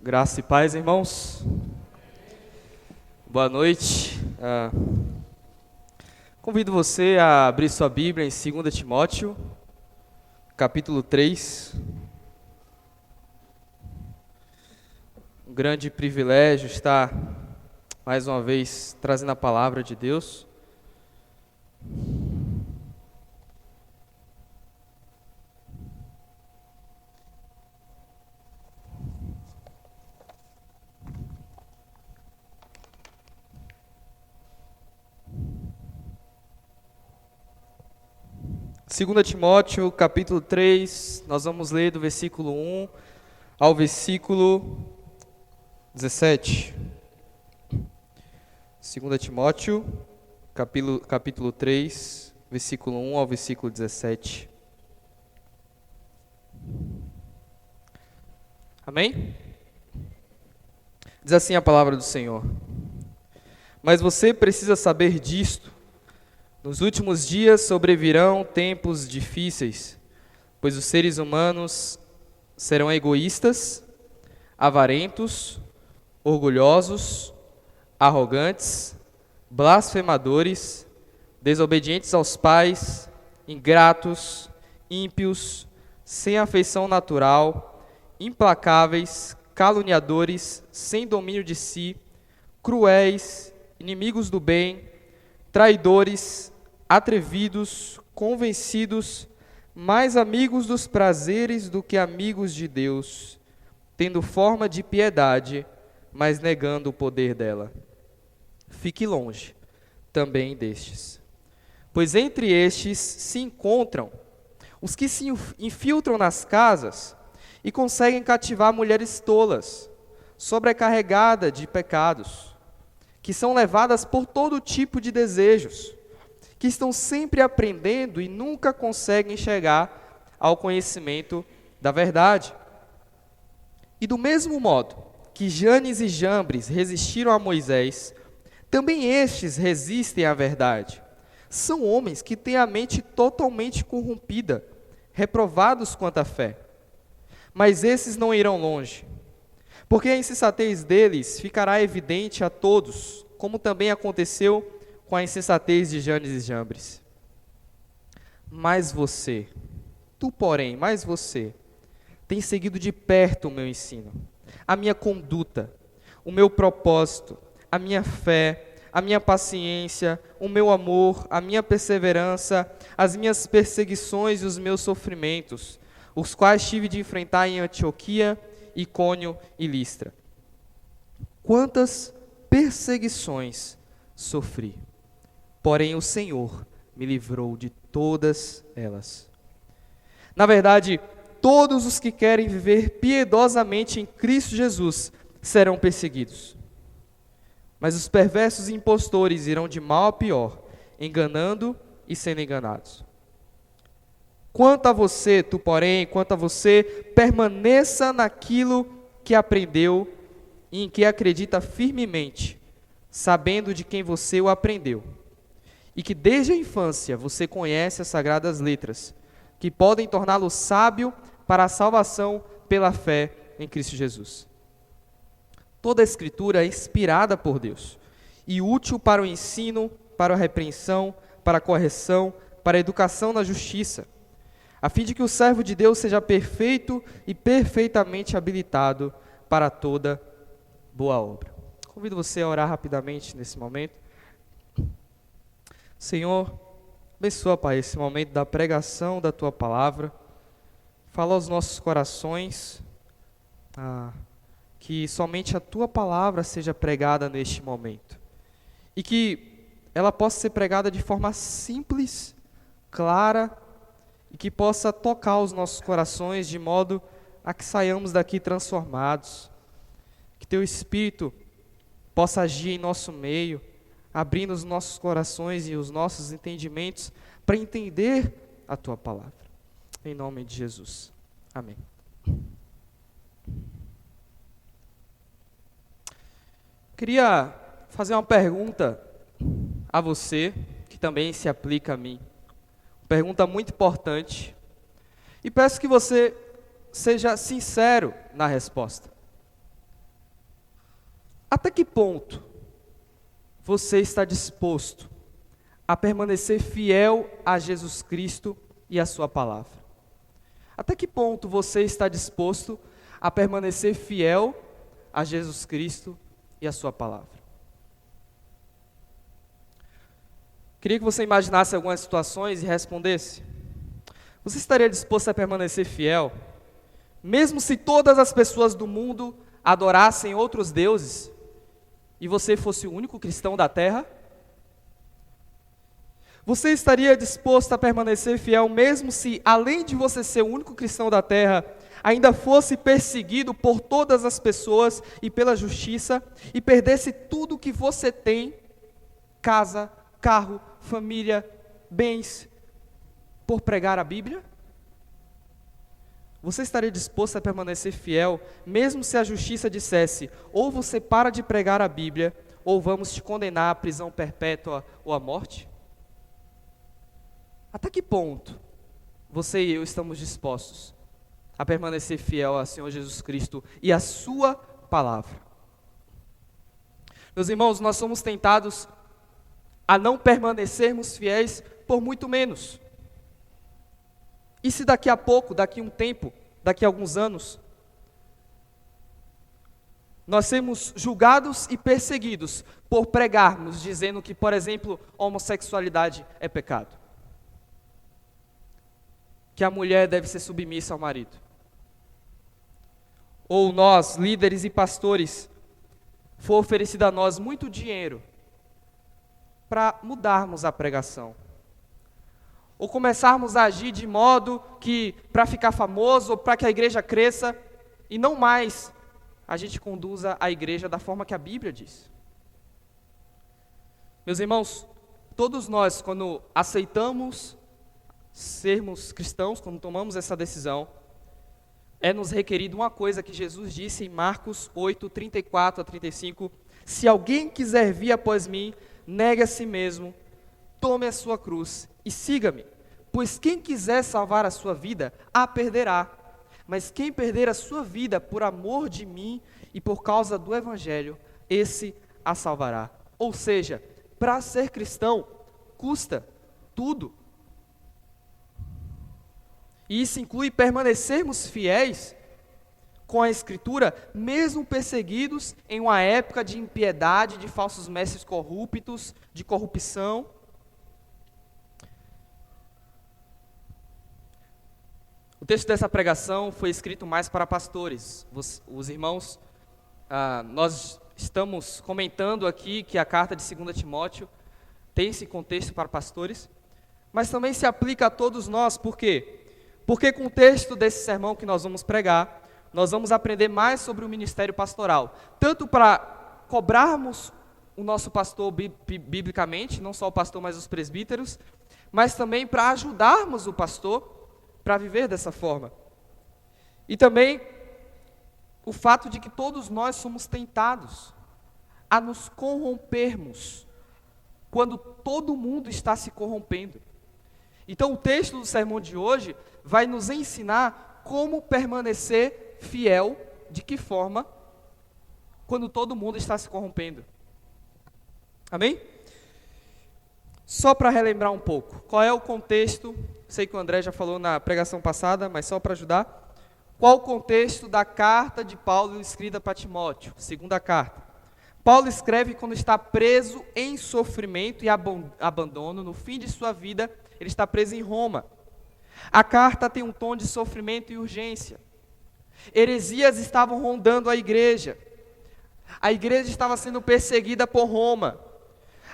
Graça e paz, irmãos. Boa noite. Convido você a abrir sua Bíblia em 2 Timóteo, capítulo 3. Um grande privilégio estar, mais uma vez, trazendo a palavra de Deus. Segunda Timóteo, capítulo 3, nós vamos ler do versículo 1 ao versículo 17. 2 Timóteo, capítulo 3, versículo 1 ao versículo 17. Amém? Diz assim a palavra do Senhor: Mas você precisa saber disto: nos últimos dias sobrevirão tempos difíceis, pois os seres humanos serão egoístas, avarentos, orgulhosos, arrogantes, blasfemadores, desobedientes aos pais, ingratos, ímpios, sem afeição natural, implacáveis, caluniadores, sem domínio de si, cruéis, inimigos do bem, traidores, atrevidos, convencidos, mais amigos dos prazeres do que amigos de Deus, tendo forma de piedade, mas negando o poder dela. Fique longe também destes. Pois entre estes se encontram os que se infiltram nas casas e conseguem cativar mulheres tolas, sobrecarregadas de pecados, que são levadas por todo tipo de desejos, que estão sempre aprendendo e nunca conseguem chegar ao conhecimento da verdade. E do mesmo modo que Janes e Jambres resistiram a Moisés, também estes resistem à verdade. São homens que têm a mente totalmente corrompida, reprovados quanto à fé. Mas esses não irão longe, porque a insensatez deles ficará evidente a todos, como também aconteceu com a insensatez de Janes e Jambres. Mas você, tem seguido de perto o meu ensino, a minha conduta, o meu propósito, a minha fé, a minha paciência, o meu amor, a minha perseverança, as minhas perseguições e os meus sofrimentos, os quais tive de enfrentar em Antioquia, Icônio e Listra. Quantas perseguições sofri, porém o Senhor me livrou de todas elas. Na verdade, todos os que querem viver piedosamente em Cristo Jesus serão perseguidos. Mas os perversos impostores irão de mal a pior, enganando e sendo enganados. Quanto a você, permaneça naquilo que aprendeu e em que acredita firmemente, sabendo de quem você o aprendeu, e que desde a infância você conhece as sagradas letras, que podem torná-lo sábio para a salvação pela fé em Cristo Jesus. Toda a Escritura é inspirada por Deus e útil para o ensino, para a repreensão, para a correção, para a educação na justiça, a fim de que o servo de Deus seja perfeito e perfeitamente habilitado para toda boa obra. Convido você a orar rapidamente nesse momento. Senhor, abençoa, Pai, esse momento da pregação da Tua Palavra. Fala aos nossos corações, que somente a Tua Palavra seja pregada neste momento. E que ela possa ser pregada de forma simples, clara, e que possa tocar os nossos corações de modo a que saiamos daqui transformados. Que Teu Espírito possa agir em nosso meio, abrindo os nossos corações e os nossos entendimentos para entender a Tua Palavra. Em nome de Jesus. Amém. Queria fazer uma pergunta a você, que também se aplica a mim. Pergunta muito importante. E peço que você seja sincero na resposta. Até que ponto você está disposto a permanecer fiel a Jesus Cristo e a sua palavra? Até que ponto você está disposto a permanecer fiel a Jesus Cristo e a sua palavra? Queria que você imaginasse algumas situações e respondesse. Você estaria disposto a permanecer fiel, mesmo se todas as pessoas do mundo adorassem outros deuses e você fosse o único cristão da terra? Você estaria disposto a permanecer fiel, mesmo se, além de você ser o único cristão da terra, ainda fosse perseguido por todas as pessoas e pela justiça, e perdesse tudo que você tem, casa, carro, família, bens, por pregar a Bíblia? Você estaria disposto a permanecer fiel, mesmo se a justiça dissesse, ou você para de pregar a Bíblia, ou vamos te condenar à prisão perpétua ou à morte? Até que ponto você e eu estamos dispostos a permanecer fiel ao Senhor Jesus Cristo e à sua palavra? Meus irmãos, nós somos tentados a não permanecermos fiéis por muito menos. E se daqui a pouco, daqui a um tempo, daqui a alguns anos, nós sermos julgados e perseguidos por pregarmos, dizendo que, por exemplo, homossexualidade é pecado, que a mulher deve ser submissa ao marido, ou nós, líderes e pastores, for oferecido a nós muito dinheiro para mudarmos a pregação, ou começarmos a agir de modo que, para ficar famoso, ou para que a igreja cresça, e não mais a gente conduza a igreja da forma que a Bíblia diz. Meus irmãos, todos nós, quando aceitamos sermos cristãos, quando tomamos essa decisão, é nos requerido uma coisa que Jesus disse em Marcos 8, 34 a 35, se alguém quiser vir após mim, negue a si mesmo, tome a sua cruz e siga-me, pois quem quiser salvar a sua vida, a perderá, mas quem perder a sua vida por amor de mim e por causa do Evangelho, esse a salvará. Ou seja, para ser cristão, custa tudo. E isso inclui permanecermos fiéis com a Escritura, mesmo perseguidos em uma época de impiedade, de falsos mestres corruptos, de corrupção. O texto dessa pregação foi escrito mais para pastores. Os irmãos, nós estamos comentando aqui que a carta de 2 Timóteo tem esse contexto para pastores, mas também se aplica a todos nós. Por quê? Porque com o texto desse sermão que nós vamos pregar, nós vamos aprender mais sobre o ministério pastoral, tanto para cobrarmos o nosso pastor biblicamente, não só o pastor, mas os presbíteros, mas também para ajudarmos o pastor para viver dessa forma. E também o fato de que todos nós somos tentados a nos corrompermos, quando todo mundo está se corrompendo. Então o texto do sermão de hoje vai nos ensinar como permanecer fiel, de que forma, quando todo mundo está se corrompendo. Amém? Só para relembrar um pouco, qual é o contexto, sei que o André já falou na pregação passada, mas só para ajudar, qual o contexto da carta de Paulo escrita para Timóteo, segunda carta? Paulo escreve quando está preso em sofrimento e abandono, no fim de sua vida, ele está preso em Roma. A carta tem um tom de sofrimento e urgência. Heresias estavam rondando a igreja estava sendo perseguida por Roma.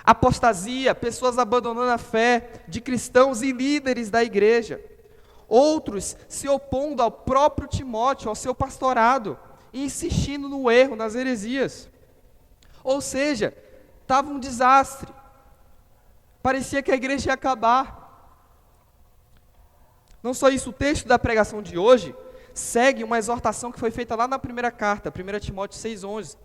Apostasia, pessoas abandonando a fé de cristãos e líderes da igreja. Outros se opondo ao próprio Timóteo, ao seu pastorado, e insistindo no erro, nas heresias. Ou seja, estava um desastre. Parecia que a igreja ia acabar. Não só isso, o texto da pregação de hoje segue uma exortação que foi feita lá na primeira carta, 1 Timóteo 6,11,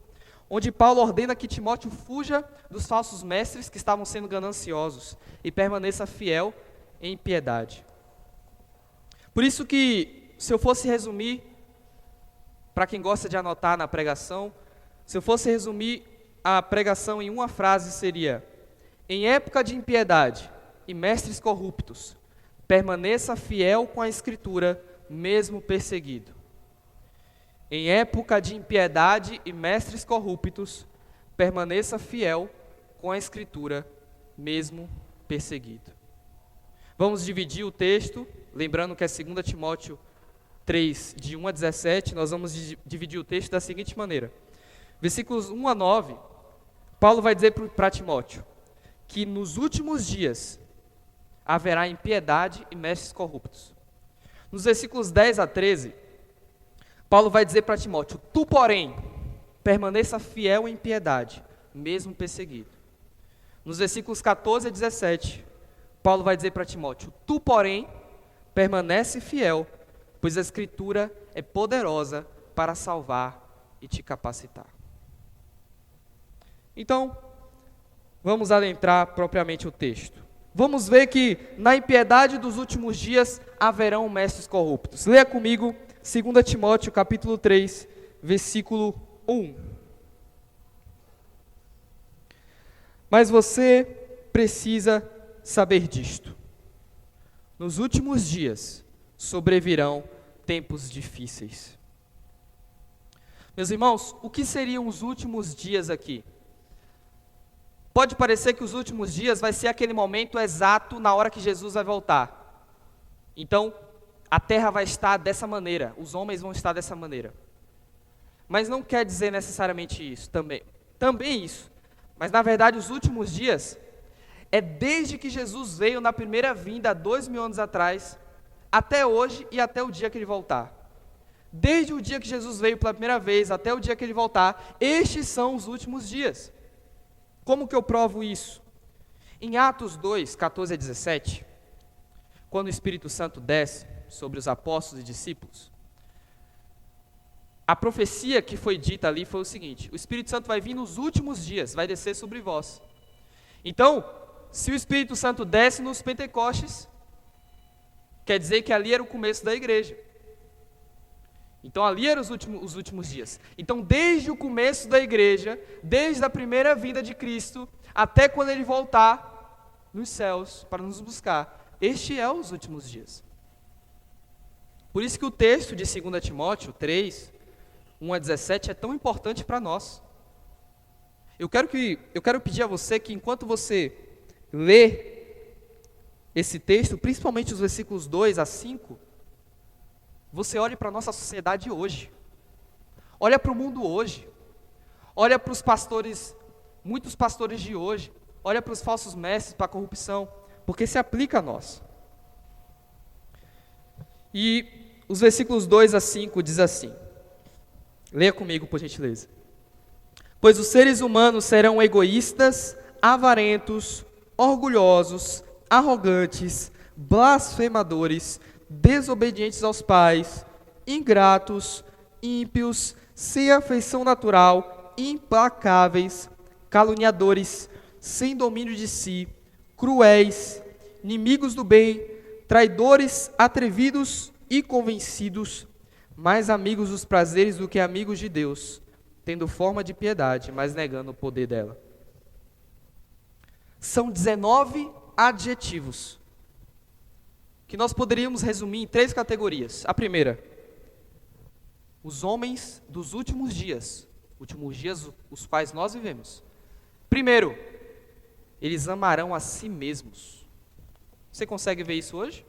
onde Paulo ordena que Timóteo fuja dos falsos mestres que estavam sendo gananciosos e permaneça fiel em piedade. Por isso que, se eu fosse resumir, para quem gosta de anotar na pregação, Se eu fosse resumir a pregação em uma frase, seria: em época de impiedade e mestres corruptos, permaneça fiel com a Escritura, mesmo perseguido. Em época de impiedade e mestres corruptos, permaneça fiel com a Escritura, mesmo perseguido. Vamos dividir o texto, lembrando que é 2 Timóteo 3, de 1 a 17, nós vamos dividir o texto da seguinte maneira. Versículos 1 a 9, Paulo vai dizer para Timóteo que nos últimos dias haverá impiedade e mestres corruptos. Nos versículos 10 a 13, Paulo vai dizer para Timóteo: tu, porém, permaneça fiel em piedade, mesmo perseguido. Nos versículos 14 a 17, Paulo vai dizer para Timóteo: tu, porém, permanece fiel, pois a Escritura é poderosa para salvar e te capacitar. Então, vamos adentrar propriamente o texto. Vamos ver que na impiedade dos últimos dias haverão mestres corruptos. Leia comigo 2 Timóteo capítulo 3, versículo 1. Mas você precisa saber disto. Nos últimos dias sobrevirão tempos difíceis. Meus irmãos, o que seriam os últimos dias aqui? Pode parecer que os últimos dias vai ser aquele momento exato na hora que Jesus vai voltar. Então, a terra vai estar dessa maneira, os homens vão estar dessa maneira. Mas não quer dizer necessariamente isso também. Também isso. Mas na verdade os últimos dias é desde que Jesus veio na primeira vinda, há 2000 anos atrás, até hoje e até o dia que ele voltar. Desde o dia que Jesus veio pela primeira vez até o dia que ele voltar, estes são os últimos dias. Como que eu provo isso? Em Atos 2, 14 a 17, quando o Espírito Santo desce sobre os apóstolos e discípulos, a profecia que foi dita ali foi o seguinte: o Espírito Santo vai vir nos últimos dias, vai descer sobre vós. Então, se o Espírito Santo desce nos Pentecostes, quer dizer que ali era o começo da igreja. Então ali eram os últimos dias. Então desde o começo da igreja, desde a primeira vinda de Cristo, até quando ele voltar nos céus para nos buscar, este é os últimos dias. Por isso que o texto de 2 Timóteo 3, 1 a 17 é tão importante para nós. Eu quero pedir a você que enquanto você lê esse texto, principalmente os versículos 2 a 5, você olhe para a nossa sociedade hoje, olha para o mundo hoje, olha para os pastores, muitos pastores de hoje, olha para os falsos mestres, para a corrupção, porque se aplica a nós. E os versículos 2 a 5 diz assim, leia comigo por gentileza. Pois os seres humanos serão egoístas, avarentos, orgulhosos, arrogantes, blasfemadores, desobedientes aos pais, ingratos, ímpios, sem afeição natural, implacáveis, caluniadores, sem domínio de si, cruéis, inimigos do bem, traidores, atrevidos e convencidos, mais amigos dos prazeres do que amigos de Deus, tendo forma de piedade, mas negando o poder dela. São 19 adjetivos que nós poderíamos resumir em 3 categorias. A primeira, os homens dos últimos dias os quais nós vivemos. Primeiro, eles amarão a si mesmos. Você consegue ver isso hoje?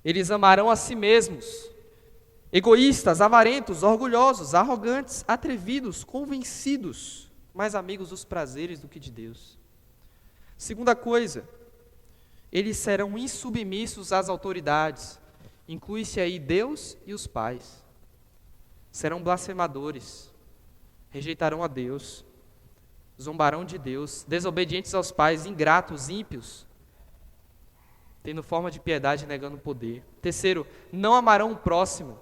Eles amarão a si mesmos. Egoístas, avarentos, orgulhosos, arrogantes, atrevidos, convencidos, mais amigos dos prazeres do que de Deus. Segunda coisa, eles serão insubmissos às autoridades, inclui-se aí Deus e os pais. Serão blasfemadores, rejeitarão a Deus, zombarão de Deus, desobedientes aos pais, ingratos, ímpios, tendo forma de piedade, negando o poder. Terceiro, não amarão o próximo,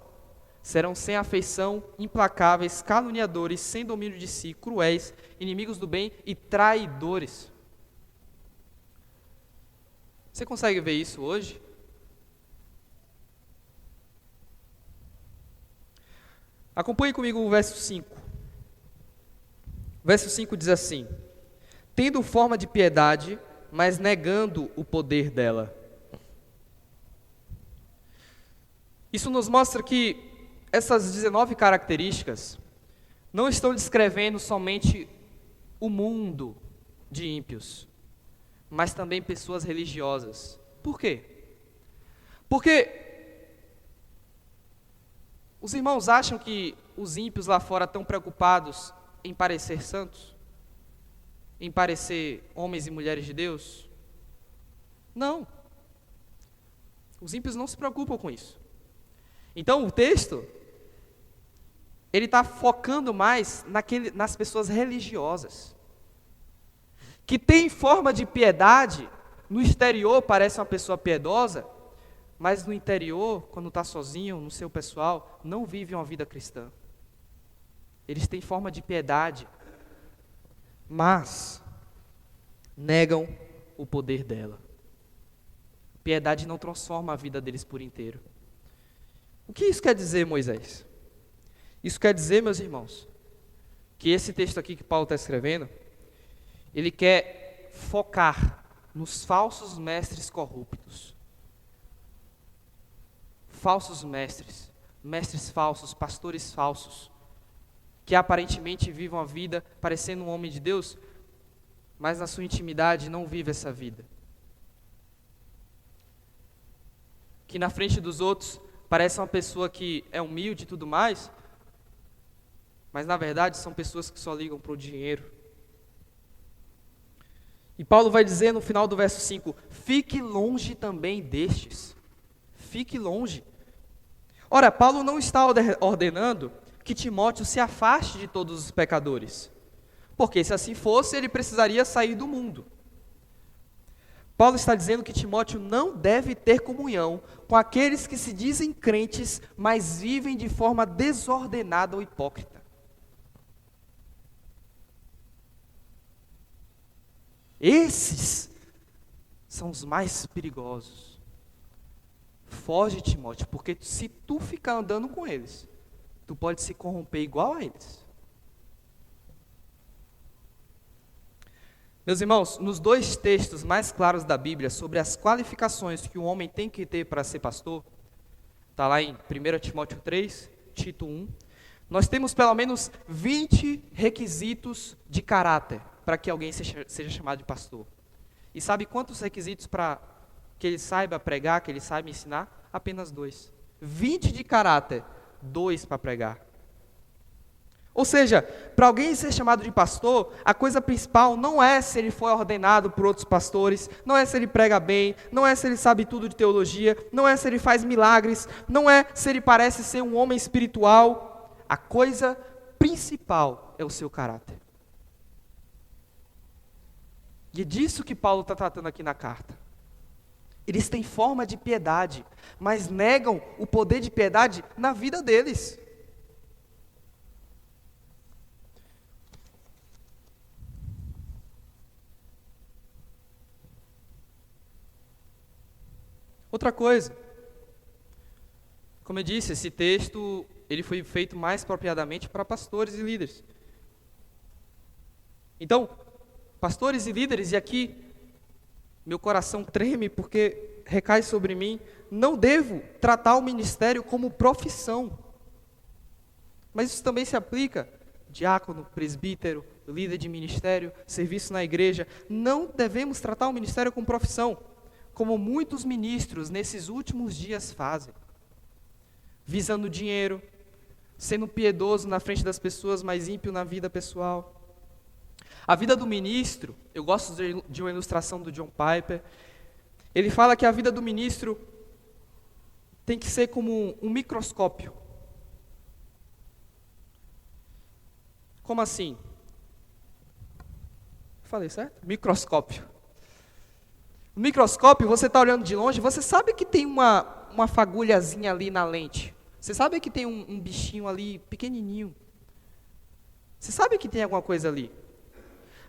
serão sem afeição, implacáveis, caluniadores, sem domínio de si, cruéis, inimigos do bem e traidores. Você consegue ver isso hoje? Acompanhe comigo o verso 5. O verso 5 diz assim: tendo forma de piedade, mas negando o poder dela. Isso nos mostra que essas 19 características não estão descrevendo somente o mundo de ímpios, mas também pessoas religiosas. Por quê? Porque os irmãos acham que os ímpios lá fora estão preocupados em parecer santos? Em parecer homens e mulheres de Deus? Não. Os ímpios não se preocupam com isso. Então o texto, ele está focando mais nas pessoas religiosas, que tem forma de piedade, no exterior parece uma pessoa piedosa, mas no interior, quando está sozinho, no seu pessoal, não vive uma vida cristã. Eles têm forma de piedade, mas negam o poder dela. Piedade não transforma a vida deles por inteiro. O que isso quer dizer, Moisés? Isso quer dizer, meus irmãos, que esse texto aqui que Paulo está escrevendo, ele quer focar nos falsos mestres corruptos. Falsos mestres, mestres falsos, pastores falsos, que aparentemente vivem a vida parecendo um homem de Deus, mas na sua intimidade não vive essa vida. Que na frente dos outros parece uma pessoa que é humilde e tudo mais, mas na verdade são pessoas que só ligam para o dinheiro. E Paulo vai dizer no final do verso 5, fique longe também destes. Fique longe. Ora, Paulo não está ordenando que Timóteo se afaste de todos os pecadores, porque se assim fosse, ele precisaria sair do mundo. Paulo está dizendo que Timóteo não deve ter comunhão com aqueles que se dizem crentes, mas vivem de forma desordenada ou hipócrita. Esses são os mais perigosos. Foge, Timóteo, porque se tu ficar andando com eles, tu pode se corromper igual a eles. Meus irmãos, nos dois textos mais claros da Bíblia sobre as qualificações que um homem tem que ter para ser pastor, está lá em 1 Timóteo 3, Tito 1, nós temos pelo menos 20 requisitos de caráter para que alguém seja chamado de pastor. E sabe quantos requisitos para que ele saiba pregar, que ele saiba ensinar? Apenas 2. 20 de caráter, 2 para pregar. Ou seja, para alguém ser chamado de pastor, a coisa principal não é se ele foi ordenado por outros pastores, não é se ele prega bem, não é se ele sabe tudo de teologia, não é se ele faz milagres, não é se ele parece ser um homem espiritual. A coisa principal é o seu caráter. E é disso que Paulo está tratando aqui na carta. Eles têm forma de piedade, mas negam o poder de piedade na vida deles. Outra coisa, como eu disse, esse texto ele foi feito mais apropriadamente para pastores e líderes. Então, pastores e líderes, e aqui meu coração treme porque recai sobre mim, não devo tratar o ministério como profissão. Mas isso também se aplica, diácono, presbítero, líder de ministério, serviço na igreja. Não devemos tratar o ministério como profissão, como muitos ministros nesses últimos dias fazem, visando dinheiro, sendo piedoso na frente das pessoas, mas ímpio na vida pessoal. A vida do ministro, eu gosto de uma ilustração do John Piper, ele fala que a vida do ministro tem que ser como um microscópio. Como assim? Falei certo? Microscópio. No microscópio, você está olhando de longe, você sabe que tem uma fagulhazinha ali na lente. Você sabe que tem um bichinho ali pequenininho. Você sabe que tem alguma coisa ali.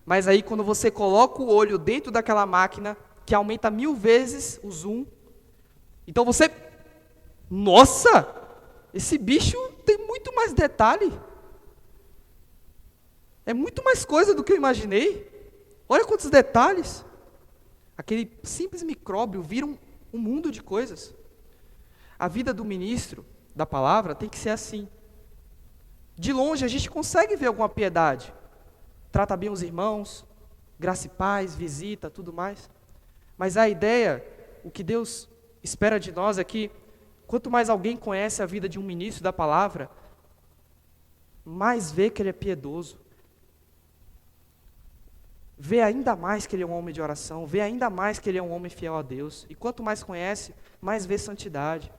Mas aí quando você coloca o olho dentro daquela máquina, que aumenta 1000 vezes o zoom, então você... Nossa! Esse bicho tem muito mais detalhe. É muito mais coisa do que eu imaginei. Olha quantos detalhes. Aquele simples micróbio vira um mundo de coisas. A vida do ministro da palavra tem que ser assim. De longe a gente consegue ver alguma piedade. Trata bem os irmãos, graça e paz, visita, tudo mais. Mas a ideia, o que Deus espera de nós é que, quanto mais alguém conhece a vida de um ministro da palavra, mais vê que ele é piedoso. Vê ainda mais que ele é um homem de oração, vê ainda mais que ele é um homem fiel a Deus. E quanto mais conhece, mais vê santidade.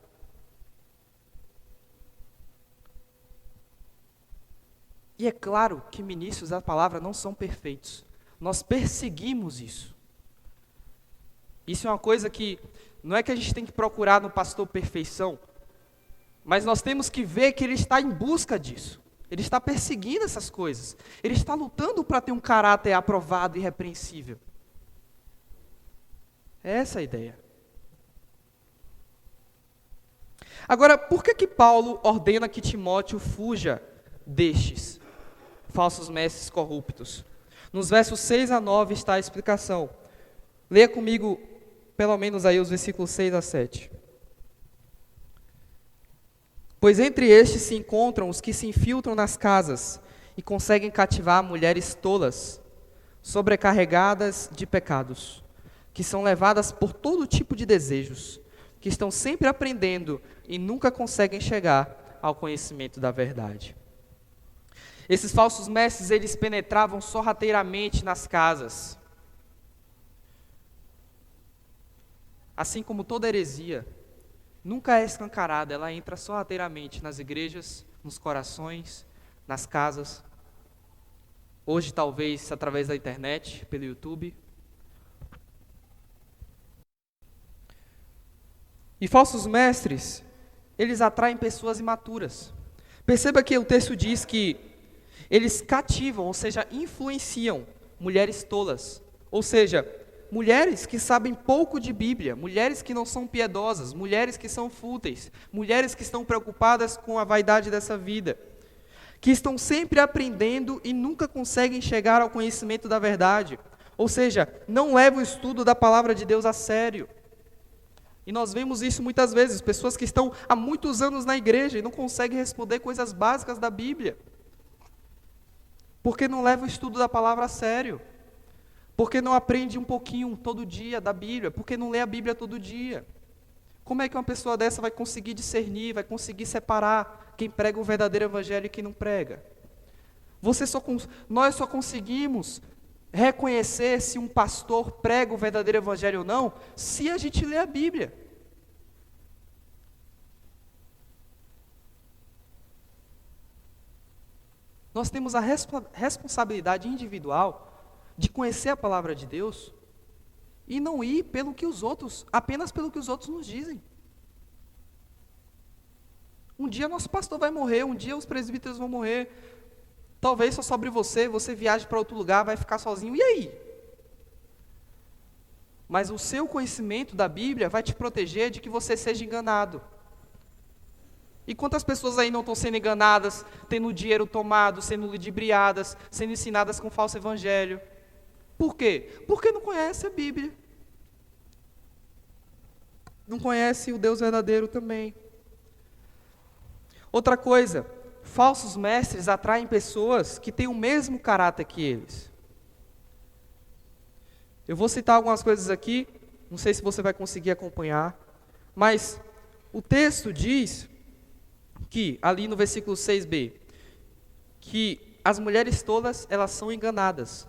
E é claro que ministros da palavra não são perfeitos. Nós perseguimos isso. Isso é uma coisa que não é que a gente tem que procurar no pastor perfeição, mas nós temos que ver que ele está em busca disso. Ele está perseguindo essas coisas. Ele está lutando para ter um caráter aprovado e irrepreensível. É essa a ideia. Agora, por que Paulo ordena que Timóteo fuja destes falsos mestres corruptos? Nos versos 6 a 9 está a explicação. Leia comigo, pelo menos aí, os versículos 6 a 7. Pois entre estes se encontram os que se infiltram nas casas e conseguem cativar mulheres tolas, sobrecarregadas de pecados, que são levadas por todo tipo de desejos, que estão sempre aprendendo e nunca conseguem chegar ao conhecimento da verdade. Esses falsos mestres, eles penetravam sorrateiramente nas casas. Assim como toda heresia, nunca é escancarada, ela entra sorrateiramente nas igrejas, nos corações, nas casas. Hoje, talvez, através da internet, pelo YouTube. E falsos mestres, eles atraem pessoas imaturas. Perceba que o texto diz que eles cativam, ou seja, influenciam mulheres tolas. Ou seja, mulheres que sabem pouco de Bíblia, mulheres que não são piedosas, mulheres que são fúteis, mulheres que estão preocupadas com a vaidade dessa vida, que estão sempre aprendendo e nunca conseguem chegar ao conhecimento da verdade. Ou seja, não levam o estudo da palavra de Deus a sério. E nós vemos isso muitas vezes, pessoas que estão há muitos anos na igreja e não conseguem responder coisas básicas da Bíblia. Porque não levam o estudo da palavra a sério. Porque não aprende um pouquinho todo dia da Bíblia. Porque não lê a Bíblia todo dia. Como é que uma pessoa dessa vai conseguir discernir, vai conseguir separar quem prega o verdadeiro evangelho e quem não prega? Nós só conseguimos reconhecer se um pastor prega o verdadeiro evangelho ou não, se a gente lê a Bíblia. Nós temos a responsabilidade individual de conhecer a palavra de Deus e não ir apenas pelo que os outros nos dizem. Um dia nosso pastor vai morrer, um dia os presbíteros vão morrer, talvez só sobre você viaje para outro lugar, vai ficar sozinho, e aí? Mas o seu conhecimento da Bíblia vai te proteger de que você seja enganado. E quantas pessoas aí não estão sendo enganadas, tendo o dinheiro tomado, sendo ludibriadas, sendo ensinadas com falso evangelho? Por quê? Porque não conhece a Bíblia. Não conhece o Deus verdadeiro também. Outra coisa, falsos mestres atraem pessoas que têm o mesmo caráter que eles. Eu vou citar algumas coisas aqui, não sei se você vai conseguir acompanhar, mas o texto diz que, ali no versículo 6b, que as mulheres todas, elas são enganadas.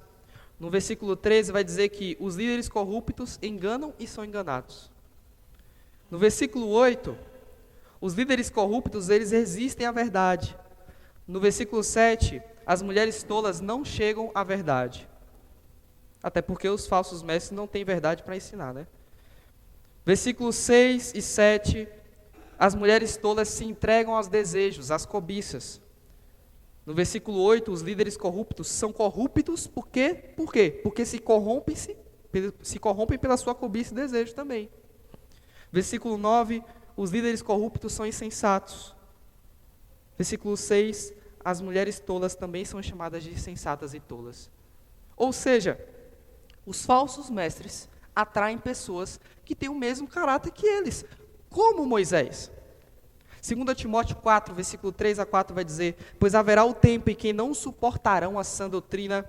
No versículo 13 vai dizer que os líderes corruptos enganam e são enganados. No versículo 8, os líderes corruptos, eles resistem à verdade. No versículo 7, as mulheres tolas não chegam à verdade. Até porque os falsos mestres não têm verdade para ensinar, né? Versículos 6 e 7, as mulheres tolas se entregam aos desejos, às cobiças. No versículo 8, os líderes corruptos são corruptos por quê? Por quê? Porque se corrompem pela sua cobiça e desejo também. Versículo 9, os líderes corruptos são insensatos. Versículo 6, as mulheres tolas também são chamadas de insensatas e tolas. Ou seja, os falsos mestres atraem pessoas que têm o mesmo caráter que eles, como Moisés. 2 Timóteo 4, versículo 3 a 4 vai dizer: pois haverá o tempo em que não suportarão a sã doutrina,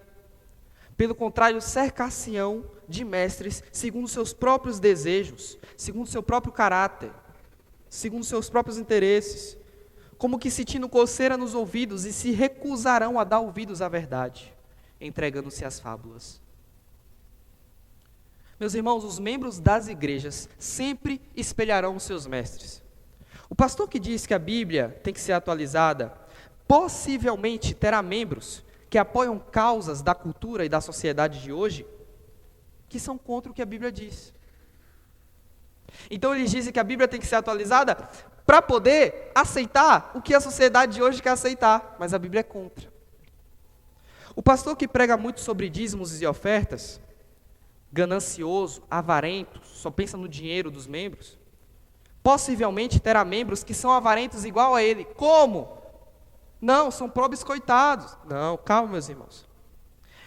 pelo contrário, cercar-se-ão de mestres, segundo seus próprios desejos, segundo seu próprio caráter, segundo seus próprios interesses, como que sentindo coceira nos ouvidos, e se recusarão a dar ouvidos à verdade, entregando-se às fábulas. Meus irmãos, os membros das igrejas sempre espelharão os seus mestres. O pastor que diz que a Bíblia tem que ser atualizada, possivelmente terá membros que apoiam causas da cultura e da sociedade de hoje, que são contra o que a Bíblia diz. Então eles dizem que a Bíblia tem que ser atualizada para poder aceitar o que a sociedade de hoje quer aceitar, mas a Bíblia é contra. O pastor que prega muito sobre dízimos e ofertas, ganancioso, avarento, só pensa no dinheiro dos membros, possivelmente terá membros que são avarentos igual a ele. Como? Não, são pobres coitados. Não, calma, meus irmãos.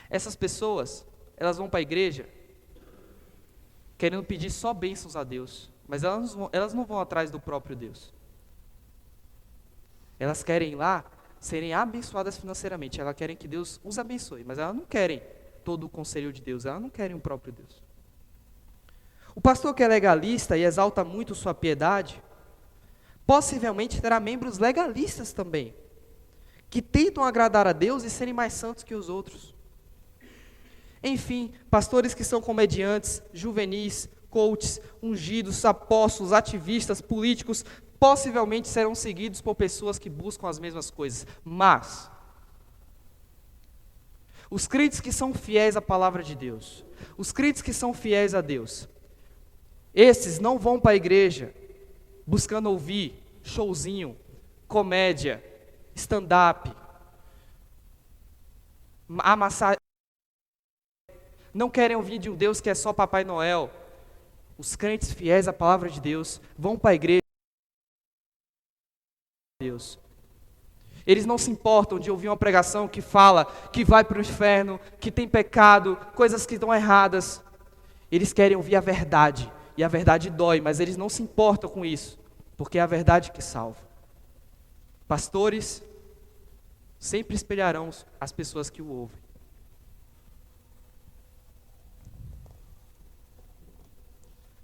Essas pessoas, elas vão para a igreja querendo pedir só bênçãos a Deus, mas elas não vão atrás do próprio Deus. Elas querem ir lá serem abençoadas financeiramente, elas querem que Deus os abençoe, mas elas não querem todo o conselho de Deus, elas não querem o próprio Deus. O pastor que é legalista e exalta muito sua piedade, possivelmente terá membros legalistas também, que tentam agradar a Deus e serem mais santos que os outros. Enfim, pastores que são comediantes, juvenis, coaches, ungidos, apóstolos, ativistas, políticos, possivelmente serão seguidos por pessoas que buscam as mesmas coisas. Mas os crentes que são fiéis à palavra de Deus, os crentes que são fiéis a Deus, esses não vão para a igreja buscando ouvir showzinho, comédia, stand-up, amassar. Não querem ouvir de um Deus que é só Papai Noel. Os crentes fiéis à palavra de Deus vão para a igreja de Deus. Eles não se importam de ouvir uma pregação que fala que vai para o inferno, que tem pecado, coisas que estão erradas. Eles querem ouvir a verdade, e a verdade dói, mas eles não se importam com isso, porque é a verdade que salva. Pastores sempre espelharão as pessoas que o ouvem.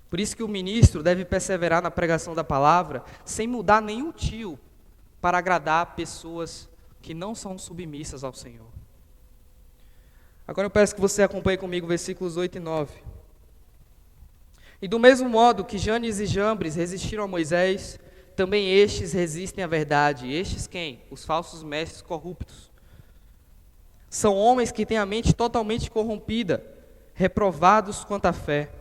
Por isso que o ministro deve perseverar na pregação da palavra, sem mudar nenhum tio, para agradar pessoas que não são submissas ao Senhor. Agora eu peço que você acompanhe comigo versículos 8 e 9. E do mesmo modo que Janes e Jambres resistiram a Moisés, também estes resistem à verdade. Estes quem? Os falsos mestres corruptos. São homens que têm a mente totalmente corrompida, reprovados quanto à fé.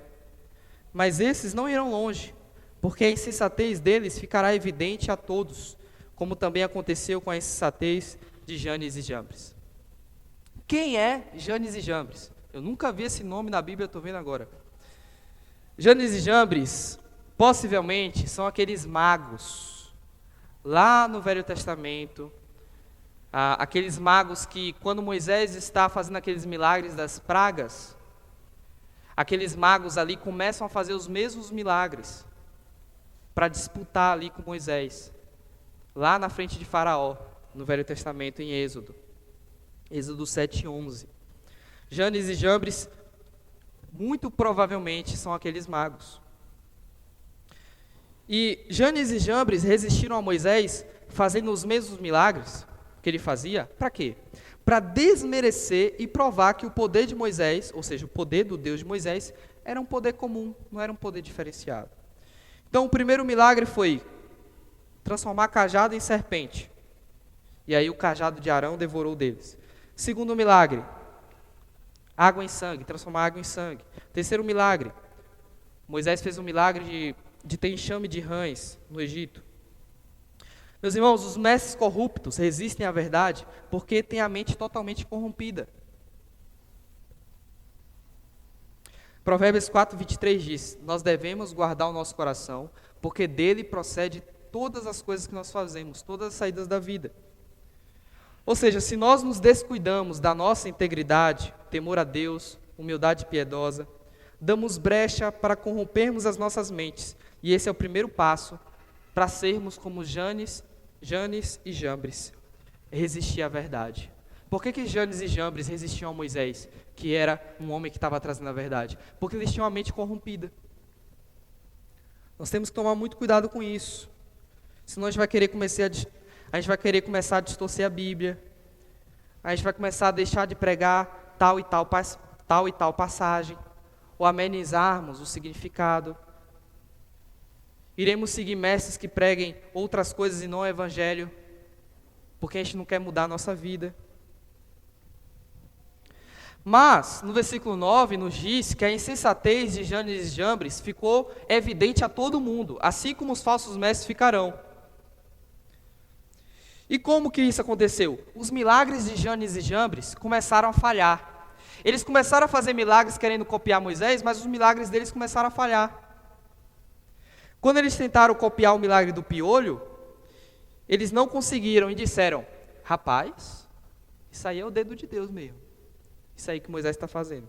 Mas esses não irão longe, porque a insensatez deles ficará evidente a todos, como também aconteceu com a insensatez de Janes e Jambres. Quem é Janes e Jambres? Eu nunca vi esse nome na Bíblia, estou vendo agora. Janes e Jambres, possivelmente, são aqueles magos, lá no Velho Testamento, aqueles magos que, quando Moisés está fazendo aqueles milagres das pragas, aqueles magos ali começam a fazer os mesmos milagres, para disputar ali com Moisés, lá na frente de Faraó, no Velho Testamento, em Êxodo 7:11. Janes e Jambres, muito provavelmente, são aqueles magos. E Janes e Jambres resistiram a Moisés, fazendo os mesmos milagres que ele fazia, para quê? Para desmerecer e provar que o poder de Moisés, ou seja, o poder do Deus de Moisés, era um poder comum, não era um poder diferenciado. Então, o primeiro milagre foi transformar cajado em serpente. E aí o cajado de Arão devorou deles. Segundo milagre, água em sangue, transformar água em sangue. Terceiro milagre, Moisés fez um milagre de ter enxame de rãs no Egito. Meus irmãos, os mestres corruptos resistem à verdade porque têm a mente totalmente corrompida. Provérbios 4:23 diz: nós devemos guardar o nosso coração, porque dele procede todas as coisas que nós fazemos, todas as saídas da vida. Ou seja, se nós nos descuidamos da nossa integridade, temor a Deus, humildade piedosa, damos brecha para corrompermos as nossas mentes. E esse é o primeiro passo para sermos como Janes e Jambres, resistir à verdade. Por que Janes e Jambres resistiam a Moisés, que era um homem que estava trazendo a verdade? Porque eles tinham a mente corrompida. Nós temos que tomar muito cuidado com isso. Senão a gente vai querer começar a distorcer a Bíblia. A gente vai começar a deixar de pregar tal e tal passagem, ou amenizarmos o significado. Iremos seguir mestres que preguem outras coisas e não o Evangelho, porque a gente não quer mudar a nossa vida. Mas, no versículo 9, nos diz que a insensatez de Janes e Jambres ficou evidente a todo mundo, assim como os falsos mestres ficarão. E como que isso aconteceu? Os milagres de Janes e Jambres começaram a falhar. Eles começaram a fazer milagres querendo copiar Moisés, mas os milagres deles começaram a falhar. Quando eles tentaram copiar o milagre do piolho, eles não conseguiram e disseram: rapaz, isso aí é o dedo de Deus mesmo. Isso aí que Moisés está fazendo.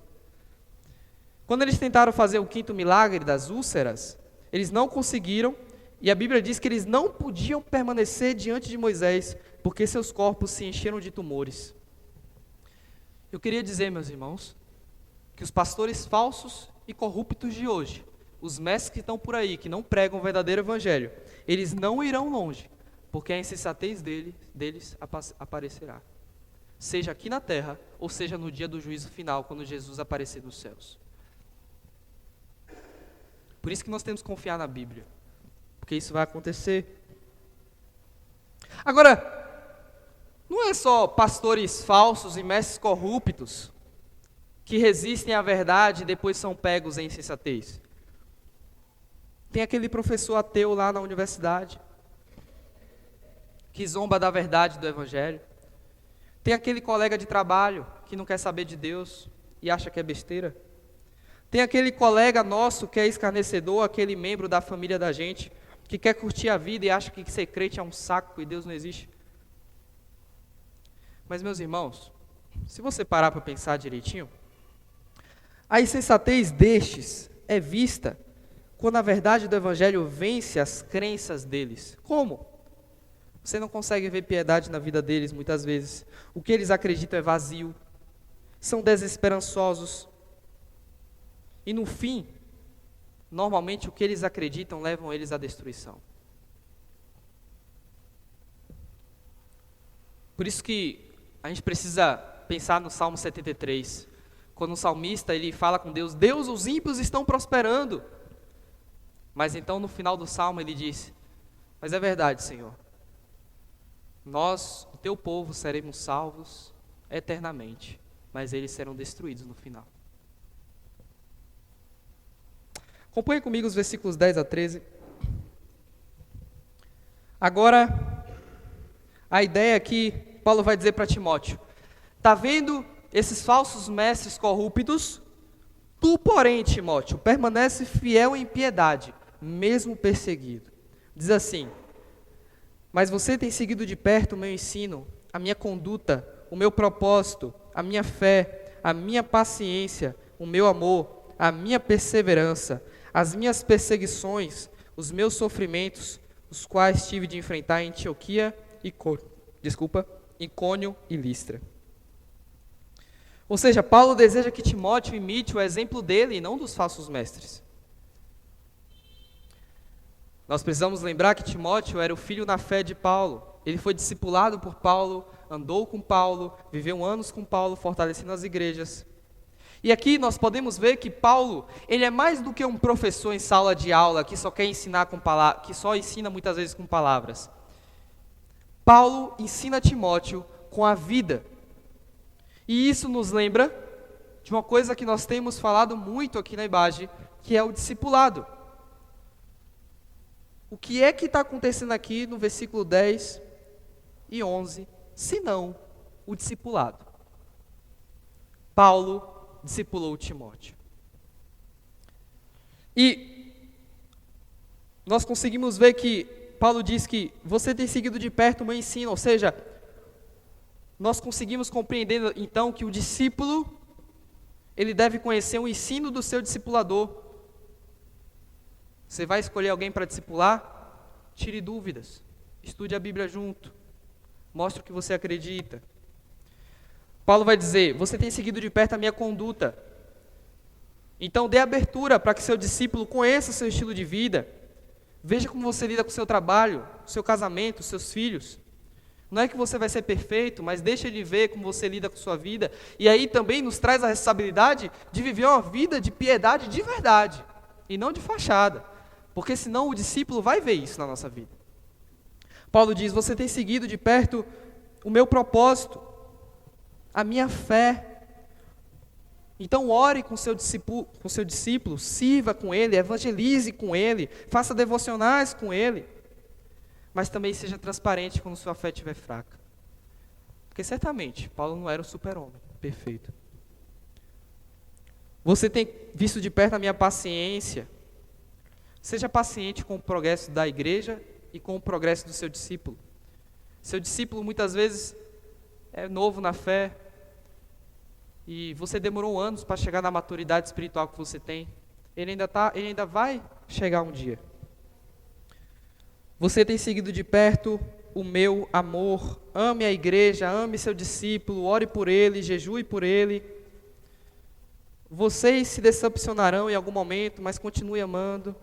Quando eles tentaram fazer o quinto milagre das úlceras, eles não conseguiram, e a Bíblia diz que eles não podiam permanecer diante de Moisés, porque seus corpos se encheram de tumores. Eu queria dizer, meus irmãos, que os pastores falsos e corruptos de hoje, os mestres que estão por aí, que não pregam o verdadeiro evangelho, eles não irão longe, porque a insensatez deles aparecerá. Seja aqui na terra, ou seja no dia do juízo final, quando Jesus aparecer nos céus. Por isso que nós temos que confiar na Bíblia, porque isso vai acontecer. Agora, não é só pastores falsos e mestres corruptos que resistem à verdade e depois são pegos em insensatez. Tem aquele professor ateu lá na universidade, que zomba da verdade do evangelho. Tem aquele colega de trabalho que não quer saber de Deus e acha que é besteira. Tem aquele colega nosso que é escarnecedor, aquele membro da família da gente, que quer curtir a vida e acha que ser crente é um saco e Deus não existe. Mas, meus irmãos, se você parar para pensar direitinho, a insensatez destes é vista quando a verdade do evangelho vence as crenças deles. Como? Você não consegue ver piedade na vida deles muitas vezes. O que eles acreditam é vazio. São desesperançosos. E no fim, normalmente o que eles acreditam levam eles à destruição. Por isso que a gente precisa pensar no Salmo 73. Quando o salmista ele fala com Deus: Deus, os ímpios estão prosperando. Mas então no final do Salmo ele diz: mas é verdade, Senhor. Nós, o teu povo, seremos salvos eternamente, mas eles serão destruídos no final. Acompanhe comigo os versículos 10 a 13. Agora, a ideia aqui, Paulo vai dizer para Timóteo: está vendo esses falsos mestres corruptos? Tu, porém, Timóteo, permanece fiel em piedade, mesmo perseguido. Diz assim: mas você tem seguido de perto o meu ensino, a minha conduta, o meu propósito, a minha fé, a minha paciência, o meu amor, a minha perseverança, as minhas perseguições, os meus sofrimentos, os quais tive de enfrentar em Antioquia e Icônio e Listra. Ou seja, Paulo deseja que Timóteo imite o exemplo dele e não dos falsos mestres. Nós precisamos lembrar que Timóteo era o filho na fé de Paulo. Ele foi discipulado por Paulo, andou com Paulo, viveu anos com Paulo, fortalecendo as igrejas. E aqui nós podemos ver que Paulo, ele é mais do que um professor em sala de aula que só quer ensinar com palavras, que só ensina muitas vezes com palavras. Paulo ensina Timóteo com a vida. E isso nos lembra de uma coisa que nós temos falado muito aqui na IBAGE, que é o discipulado. O que é que está acontecendo aqui no versículo 10 e 11, senão o discipulado? Paulo discipulou Timóteo. E nós conseguimos ver que Paulo diz que você tem seguido de perto o meu ensino, ou seja, nós conseguimos compreender então que o discípulo, ele deve conhecer o ensino do seu discipulador. Você vai escolher alguém para discipular? Tire dúvidas, estude a Bíblia junto, mostre o que você acredita. Paulo vai dizer, você tem seguido de perto a minha conduta. Então dê abertura para que seu discípulo conheça o seu estilo de vida. Veja como você lida com o seu trabalho, o seu casamento, os seus filhos. Não é que você vai ser perfeito, mas deixa ele ver como você lida com a sua vida. E aí também nos traz a responsabilidade de viver uma vida de piedade de verdade, e não de fachada. Porque senão o discípulo vai ver isso na nossa vida. Paulo diz, você tem seguido de perto o meu propósito, a minha fé. Então ore com seu discípulo, sirva com ele, evangelize com ele, faça devocionais com ele. Mas também seja transparente quando sua fé estiver fraca. Porque certamente, Paulo não era um super-homem perfeito. Você tem visto de perto a minha paciência. Seja paciente com o progresso da igreja e com o progresso do seu discípulo. Seu discípulo muitas vezes é novo na fé, e você demorou anos para chegar na maturidade espiritual que você tem. Ele ainda vai chegar um dia. Você tem seguido de perto o meu amor. Ame a igreja, ame seu discípulo, ore por ele, jejue por ele. Vocês se decepcionarão em algum momento, mas continue amando.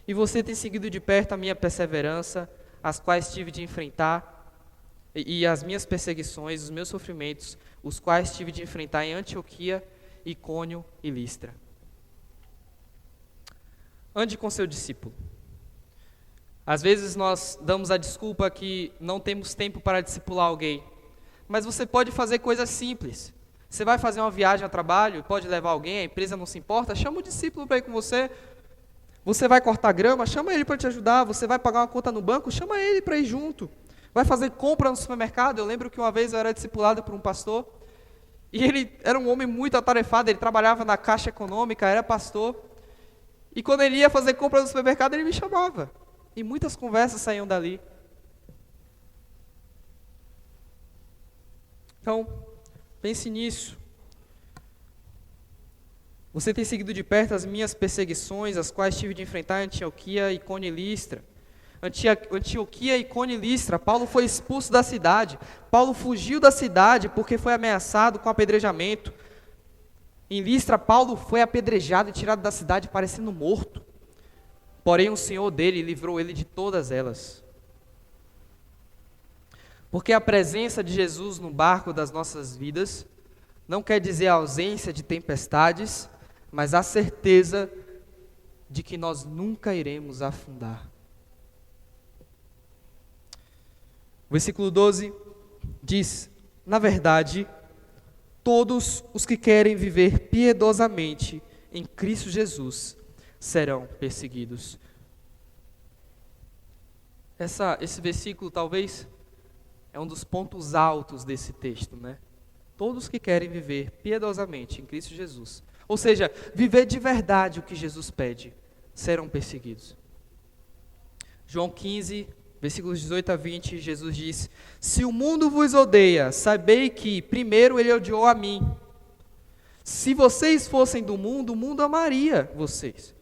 E você tem seguido de perto a minha perseverança, as quais tive de enfrentar, e as minhas perseguições, os meus sofrimentos, os quais tive de enfrentar em Antioquia, Icônio e Listra. Ande com seu discípulo. Às vezes nós damos a desculpa que não temos tempo para discipular alguém, mas você pode fazer coisas simples. Você vai fazer uma viagem a trabalho, pode levar alguém, a empresa não se importa, chama o discípulo para ir com você. Você vai cortar grama, chama ele para te ajudar. Você vai pagar uma conta no banco, chama ele para ir junto. Vai fazer compra no supermercado. Eu lembro que uma vez eu era discipulado por um pastor, e ele era um homem muito atarefado, ele trabalhava na Caixa Econômica, era pastor, e quando ele ia fazer compra no supermercado, ele me chamava, e muitas conversas saíam dali. Então, pense nisso. Você tem seguido de perto as minhas perseguições, as quais tive de enfrentar em Antioquia, Icônio e Listra. Antioquia, Icônio e Listra, Paulo foi expulso da cidade. Paulo fugiu da cidade porque foi ameaçado com apedrejamento. Em Listra, Paulo foi apedrejado e tirado da cidade parecendo morto. Porém, o Senhor dele livrou ele de todas elas. Porque a presença de Jesus no barco das nossas vidas não quer dizer a ausência de tempestades, mas a certeza de que nós nunca iremos afundar. O versículo 12 diz, na verdade, todos os que querem viver piedosamente em Cristo Jesus serão perseguidos. Esse versículo talvez é um dos pontos altos desse texto, né? Todos que querem viver piedosamente em Cristo Jesus, ou seja, viver de verdade o que Jesus pede, serão perseguidos. João 15, versículos 18 a 20, Jesus diz, se o mundo vos odeia, sabei que primeiro ele odiou a mim. Se vocês fossem do mundo, o mundo amaria vocês.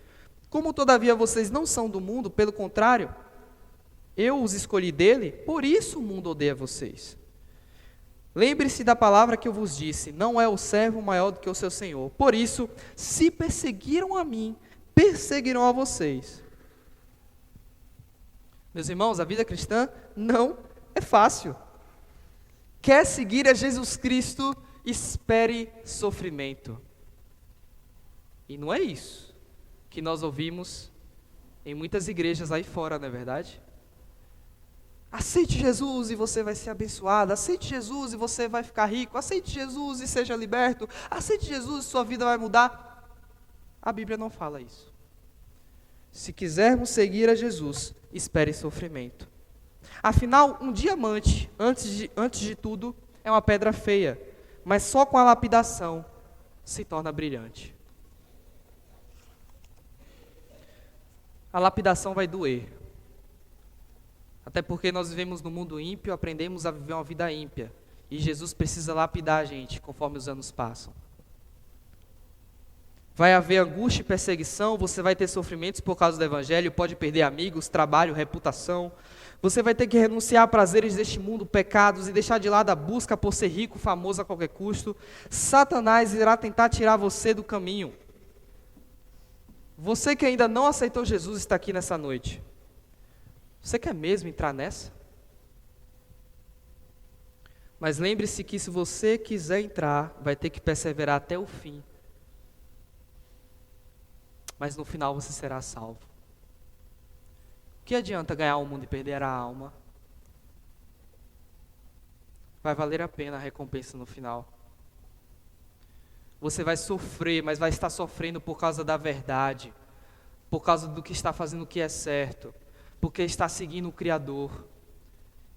Como todavia vocês não são do mundo, pelo contrário, eu os escolhi dele, por isso o mundo odeia vocês. Lembre-se da palavra que eu vos disse, não é o servo maior do que o seu senhor. Por isso, se perseguiram a mim, perseguirão a vocês. Meus irmãos, a vida cristã não é fácil. Quer seguir a Jesus Cristo, espere sofrimento. E não é isso que nós ouvimos em muitas igrejas aí fora, não é verdade? Aceite Jesus e você vai ser abençoado. Aceite Jesus e você vai ficar rico. Aceite Jesus e seja liberto. Aceite Jesus e sua vida vai mudar. A Bíblia não fala isso. Se quisermos seguir a Jesus, espere sofrimento. Afinal, um diamante, antes de tudo, é uma pedra feia, mas só com a lapidação se torna brilhante. A lapidação vai doer. Até porque nós vivemos no mundo ímpio, aprendemos a viver uma vida ímpia. E Jesus precisa lapidar a gente conforme os anos passam. Vai haver angústia e perseguição, você vai ter sofrimentos por causa do Evangelho, pode perder amigos, trabalho, reputação. Você vai ter que renunciar a prazeres deste mundo, pecados, e deixar de lado a busca por ser rico, famoso a qualquer custo. Satanás irá tentar tirar você do caminho. Você que ainda não aceitou Jesus está aqui nessa noite. Você quer mesmo entrar nessa? Mas lembre-se que se você quiser entrar, vai ter que perseverar até o fim. Mas no final você será salvo. O que adianta ganhar o mundo e perder a alma? Vai valer a pena a recompensa no final. Você vai sofrer, mas vai estar sofrendo por causa da verdade, por causa do que está fazendo o que é certo, porque está seguindo o Criador.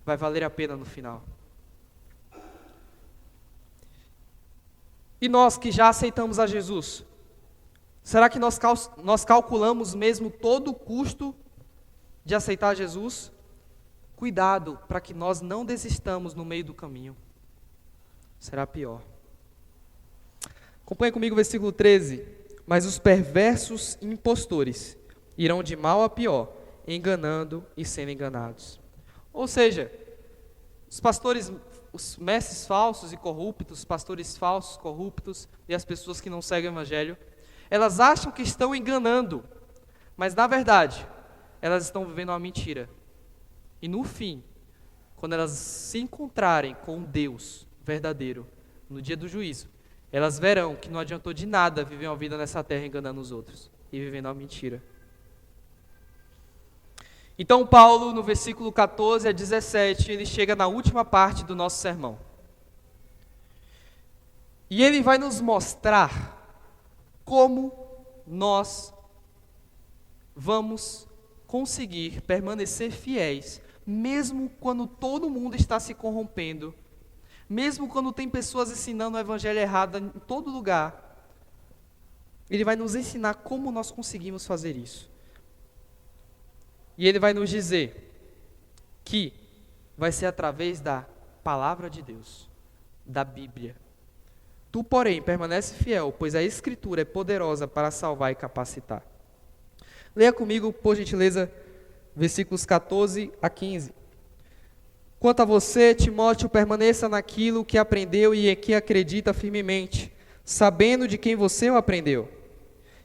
Vai valer a pena no final. E nós que já aceitamos a Jesus, será que nós calculamos mesmo todo o custo de aceitar Jesus? Cuidado para que nós não desistamos no meio do caminho. Será pior. Acompanhe comigo o versículo 13. Mas os perversos impostores irão de mal a pior, enganando e sendo enganados. Ou seja, os pastores, os mestres falsos e corruptos, os pastores falsos, corruptos e as pessoas que não seguem o Evangelho, elas acham que estão enganando, mas na verdade, elas estão vivendo uma mentira. E no fim, quando elas se encontrarem com Deus verdadeiro, no dia do juízo, elas verão que não adiantou de nada viver uma vida nessa terra enganando os outros e vivendo uma mentira. Então Paulo, no versículo 14 a 17, ele chega na última parte do nosso sermão. E ele vai nos mostrar como nós vamos conseguir permanecer fiéis, mesmo quando todo mundo está se corrompendo, mesmo quando tem pessoas ensinando o evangelho errado em todo lugar. Ele vai nos ensinar como nós conseguimos fazer isso. E ele vai nos dizer que vai ser através da palavra de Deus, da Bíblia. Tu, porém, permanece fiel, pois a Escritura é poderosa para salvar e capacitar. Leia comigo, por gentileza, versículos 14 a 15. Quanto a você, Timóteo, permaneça naquilo que aprendeu e em que acredita firmemente, sabendo de quem você o aprendeu,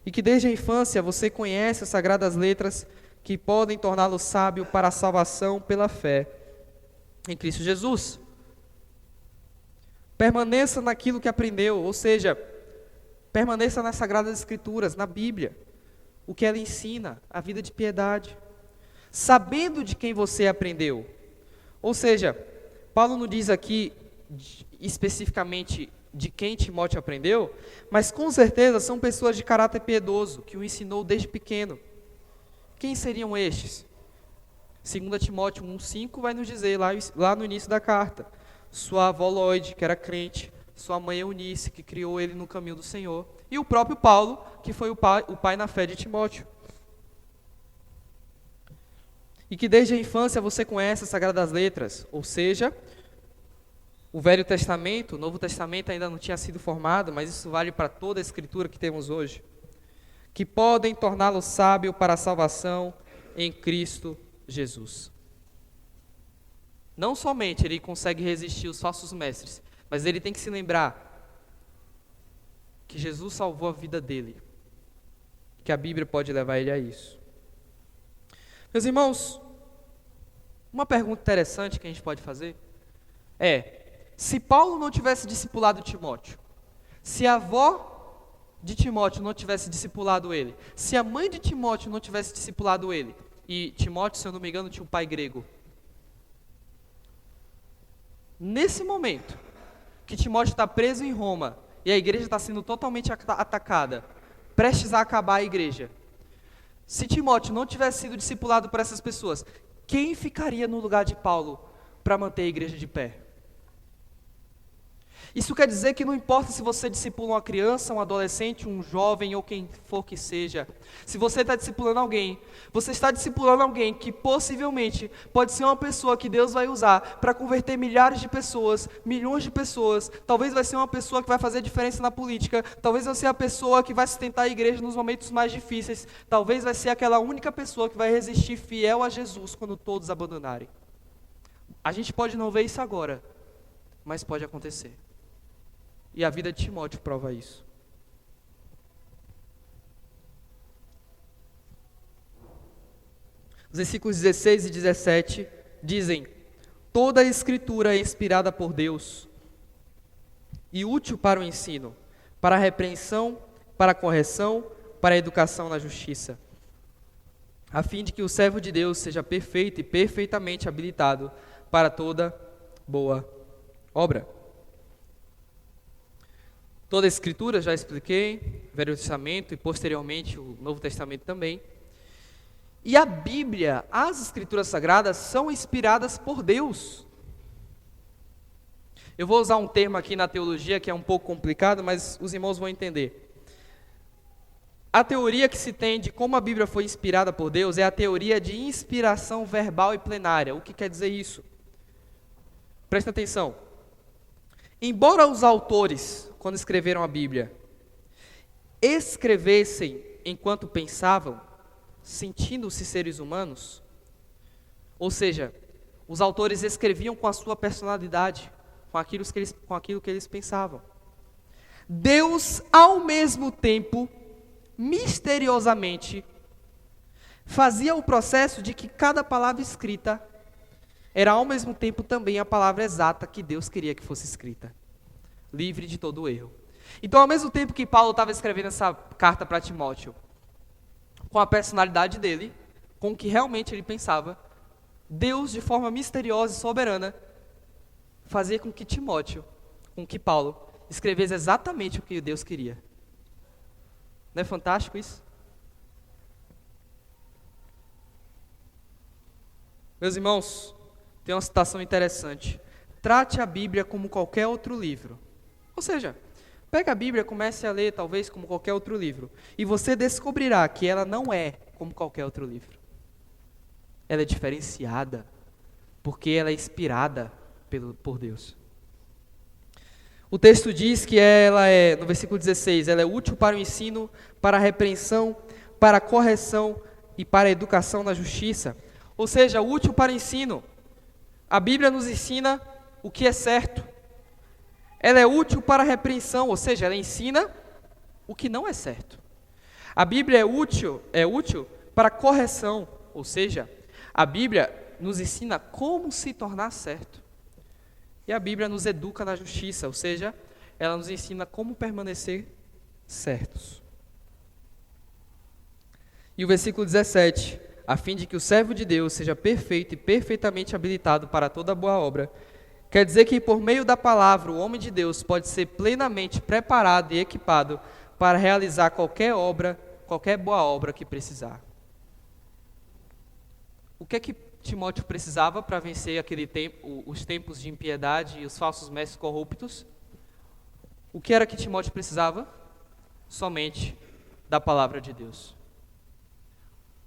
e que desde a infância você conhece as sagradas letras que podem torná-lo sábio para a salvação pela fé em Cristo Jesus. Permaneça naquilo que aprendeu, ou seja, permaneça nas Sagradas Escrituras, na Bíblia, o que ela ensina, a vida de piedade, sabendo de quem você aprendeu. Ou seja, Paulo não diz aqui especificamente de quem Timóteo aprendeu, mas com certeza são pessoas de caráter piedoso, que o ensinou desde pequeno. Quem seriam estes? 2 Timóteo 1,5 vai nos dizer lá no início da carta. Sua avó Lloyd, que era crente, sua mãe Eunice, que criou ele no caminho do Senhor, e o próprio Paulo, que foi o pai na fé de Timóteo. E que desde a infância você conhece as Sagradas Letras, ou seja, o Velho Testamento, o Novo Testamento ainda não tinha sido formado, mas isso vale para toda a Escritura que temos hoje, que podem torná-lo sábio para a salvação em Cristo Jesus. Não somente ele consegue resistir aos falsos mestres, mas ele tem que se lembrar que Jesus salvou a vida dele, que a Bíblia pode levar ele a isso. Meus irmãos, uma pergunta interessante que a gente pode fazer é: se Paulo não tivesse discipulado Timóteo, se a avó de Timóteo não tivesse discipulado ele, se a mãe de Timóteo não tivesse discipulado ele, e Timóteo, se eu não me engano, tinha um pai grego, nesse momento que Timóteo está preso em Roma e a igreja está sendo totalmente atacada, prestes a acabar a igreja, se Timóteo não tivesse sido discipulado por essas pessoas, quem ficaria no lugar de Paulo para manter a igreja de pé? Isso quer dizer que não importa se você discipula uma criança, um adolescente, um jovem ou quem for que seja. Se você está discipulando alguém, você está discipulando alguém que possivelmente pode ser uma pessoa que Deus vai usar para converter milhares de pessoas, milhões de pessoas. Talvez vai ser uma pessoa que vai fazer diferença na política. Talvez vai ser a pessoa que vai sustentar a igreja nos momentos mais difíceis. Talvez vai ser aquela única pessoa que vai resistir fiel a Jesus quando todos abandonarem. A gente pode não ver isso agora, mas pode acontecer. E a vida de Timóteo prova isso. Os versículos 16 e 17 dizem: toda a escritura é inspirada por Deus e útil para o ensino, para a repreensão, para a correção, para a educação na justiça, a fim de que o servo de Deus seja perfeito e perfeitamente habilitado para toda boa obra. Toda a Escritura, já expliquei, Velho Testamento e posteriormente o Novo Testamento também. E a Bíblia, as Escrituras Sagradas, são inspiradas por Deus. Eu vou usar um termo aqui na teologia que é um pouco complicado, mas os irmãos vão entender. A teoria que se tem de como a Bíblia foi inspirada por Deus é a teoria de inspiração verbal e plenária. O que quer dizer isso? Presta atenção. Embora os autores, quando escreveram a Bíblia, escrevessem enquanto pensavam, sentindo-se seres humanos, ou seja, os autores escreviam com a sua personalidade, com aquilo que eles pensavam. Deus, ao mesmo tempo, misteriosamente, fazia o processo de que cada palavra escrita era ao mesmo tempo também a palavra exata que Deus queria que fosse escrita, livre de todo erro. Então, ao mesmo tempo que Paulo estava escrevendo essa carta para Timóteo, com a personalidade dele, com o que realmente ele pensava, Deus, de forma misteriosa e soberana, fazia com que Timóteo, com que Paulo, escrevesse exatamente o que Deus queria. Não é fantástico isso? Meus irmãos, tem uma citação interessante. Trate a Bíblia como qualquer outro livro. Ou seja, pega a Bíblia, comece a ler talvez como qualquer outro livro. E você descobrirá que ela não é como qualquer outro livro. Ela é diferenciada, porque ela é inspirada por Deus. O texto diz que ela é, no versículo 16, ela é útil para o ensino, para a repreensão, para a correção e para a educação na justiça. Ou seja, útil para o ensino. A Bíblia nos ensina o que é certo. Ela é útil para a repreensão, ou seja, ela ensina o que não é certo. A Bíblia é útil para a correção, ou seja, a Bíblia nos ensina como se tornar certo. E a Bíblia nos educa na justiça, ou seja, ela nos ensina como permanecer certos. E o versículo 17, a fim de que o servo de Deus seja perfeito e perfeitamente habilitado para toda boa obra, quer dizer que por meio da palavra o homem de Deus pode ser plenamente preparado e equipado para realizar qualquer obra, qualquer boa obra que precisar. O que é que Timóteo precisava para vencer os tempos de impiedade e os falsos mestres corruptos? O que era que Timóteo precisava? Somente da palavra de Deus.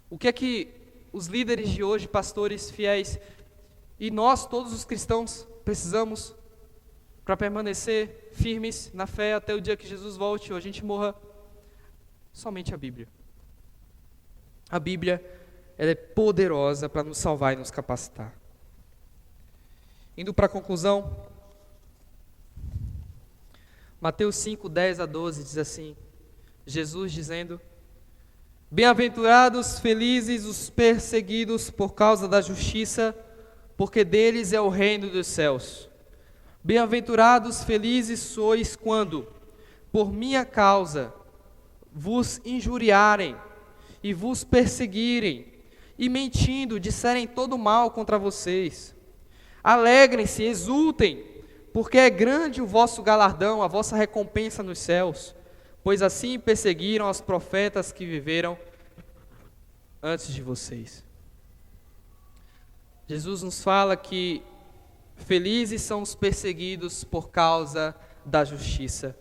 O que é que os líderes de hoje, pastores fiéis, e nós, todos os cristãos, precisamos para permanecer firmes na fé até o dia que Jesus volte ou a gente morra? Somente a Bíblia. A Bíblia, ela é poderosa para nos salvar e nos capacitar. Indo para a conclusão, Mateus 5, 10 a 12 diz assim, Jesus dizendo: bem-aventurados, felizes os perseguidos por causa da justiça, porque deles é o reino dos céus. Bem-aventurados, felizes sois quando, por minha causa, vos injuriarem e vos perseguirem, e mentindo disserem todo mal contra vocês. Alegrem-se, exultem, porque é grande o vosso galardão, a vossa recompensa nos céus, pois assim perseguiram os profetas que viveram antes de vocês. Jesus nos fala que felizes são os perseguidos por causa da justiça.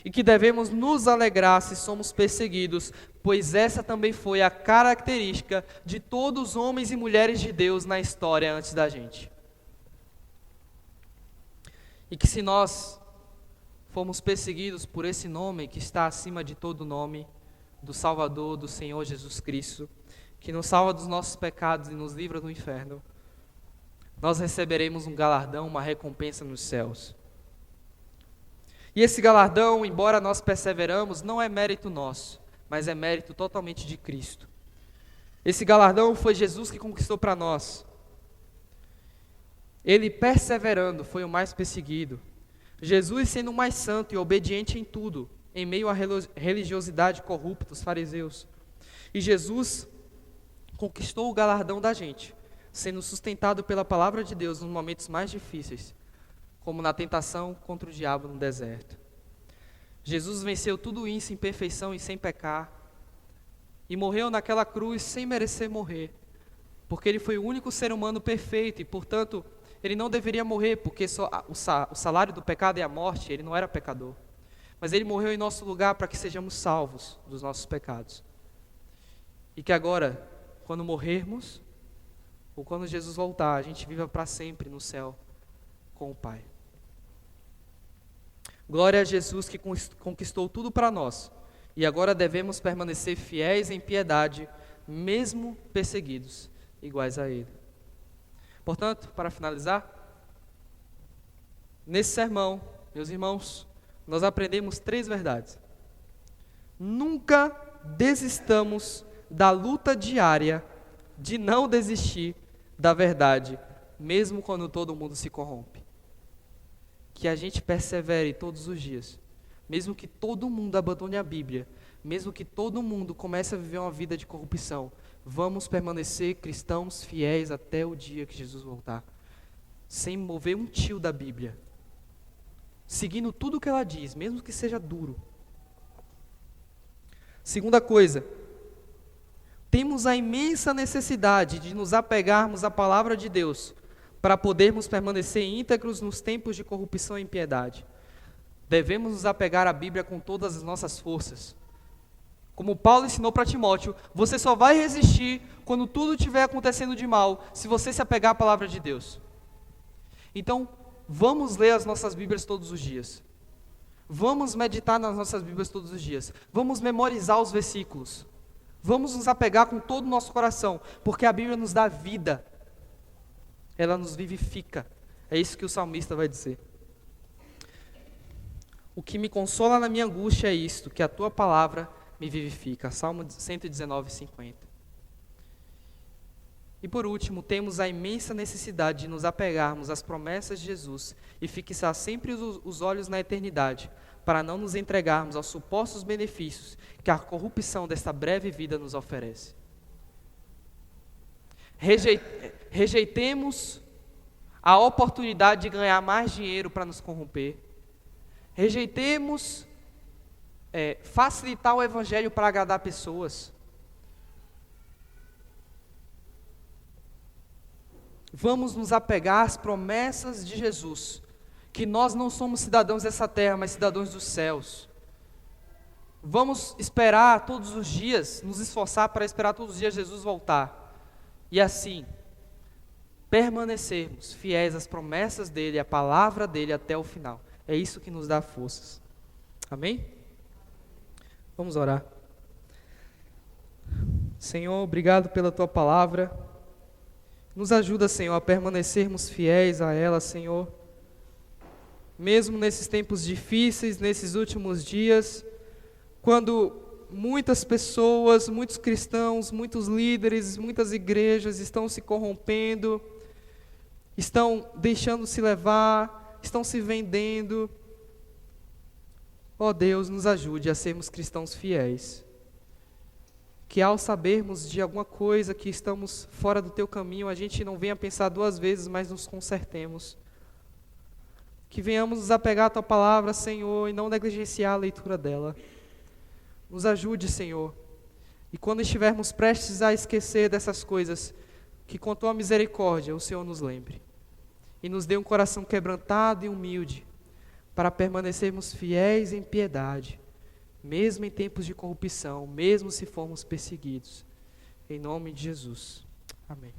E que devemos nos alegrar se somos perseguidos, pois essa também foi a característica de todos os homens e mulheres de Deus na história antes da gente. E que se nós fomos perseguidos por esse nome que está acima de todo nome, do Salvador, do Senhor Jesus Cristo, que nos salva dos nossos pecados e nos livra do inferno, nós receberemos um galardão, uma recompensa nos céus. E esse galardão, embora nós perseveramos, não é mérito nosso, mas é mérito totalmente de Cristo. Esse galardão foi Jesus que conquistou para nós. Ele, perseverando, foi o mais perseguido. Jesus, sendo o mais santo e obediente em tudo, em meio à religiosidade corrupta dos fariseus. E Jesus conquistou o galardão da gente, sendo sustentado pela palavra de Deus nos momentos mais difíceis, como na tentação contra o diabo no deserto. Jesus venceu tudo isso em perfeição e sem pecar, e morreu naquela cruz sem merecer morrer, porque ele foi o único ser humano perfeito, e portanto, ele não deveria morrer, porque só o salário do pecado é a morte, ele não era pecador. Mas ele morreu em nosso lugar para que sejamos salvos dos nossos pecados. E que agora, quando morrermos, ou quando Jesus voltar, a gente viva para sempre no céu com o Pai. Glória a Jesus que conquistou tudo para nós. E agora devemos permanecer fiéis em piedade, mesmo perseguidos, iguais a Ele. Portanto, para finalizar, nesse sermão, meus irmãos, nós aprendemos 3 verdades. Nunca desistamos da luta diária de não desistir da verdade, mesmo quando todo mundo se corrompe. Que a gente persevere todos os dias, mesmo que todo mundo abandone a Bíblia, mesmo que todo mundo comece a viver uma vida de corrupção, vamos permanecer cristãos fiéis até o dia que Jesus voltar, sem mover um tio da Bíblia, seguindo tudo o que ela diz, mesmo que seja duro. Segunda coisa, temos a imensa necessidade de nos apegarmos à palavra de Deus para podermos permanecer íntegros nos tempos de corrupção e impiedade. Devemos nos apegar à Bíblia com todas as nossas forças. Como Paulo ensinou para Timóteo, você só vai resistir quando tudo estiver acontecendo de mal, se você se apegar à palavra de Deus. Então, vamos ler as nossas Bíblias todos os dias. Vamos meditar nas nossas Bíblias todos os dias. Vamos memorizar os versículos. Vamos nos apegar com todo o nosso coração, porque a Bíblia nos dá vida. Ela nos vivifica. É isso que o salmista vai dizer. O que me consola na minha angústia é isto, que a tua palavra me vivifica. Salmo 119, 50. E por último, temos a imensa necessidade de nos apegarmos às promessas de Jesus e fixar sempre os olhos na eternidade, para não nos entregarmos aos supostos benefícios que a corrupção desta breve vida nos oferece. Rejeitemos a oportunidade de ganhar mais dinheiro para nos corromper. Rejeitemos facilitar o evangelho para agradar pessoas. Vamos nos apegar às promessas de Jesus, que nós não somos cidadãos dessa terra, mas cidadãos dos céus. Vamos esperar todos os dias, nos esforçar para esperar todos os dias Jesus voltar. E assim, permanecermos fiéis às promessas dEle, à palavra dEle até o final. É isso que nos dá forças. Amém? Vamos orar. Senhor, obrigado pela Tua palavra. Nos ajuda, Senhor, a permanecermos fiéis a ela, Senhor. Mesmo nesses tempos difíceis, nesses últimos dias, quando muitas pessoas, muitos cristãos, muitos líderes, muitas igrejas estão se corrompendo, estão deixando-se levar, estão se vendendo. Ó Deus, nos ajude a sermos cristãos fiéis. Que ao sabermos de alguma coisa que estamos fora do Teu caminho, a gente não venha pensar 2 vezes, mas nos consertemos. Que venhamos nos apegar à Tua palavra, Senhor, e não negligenciar a leitura dela. Nos ajude, Senhor. E quando estivermos prestes a esquecer dessas coisas, que com Tua misericórdia o Senhor nos lembre. E nos dê um coração quebrantado e humilde, para permanecermos fiéis em piedade, mesmo em tempos de corrupção, mesmo se formos perseguidos. Em nome de Jesus. Amém.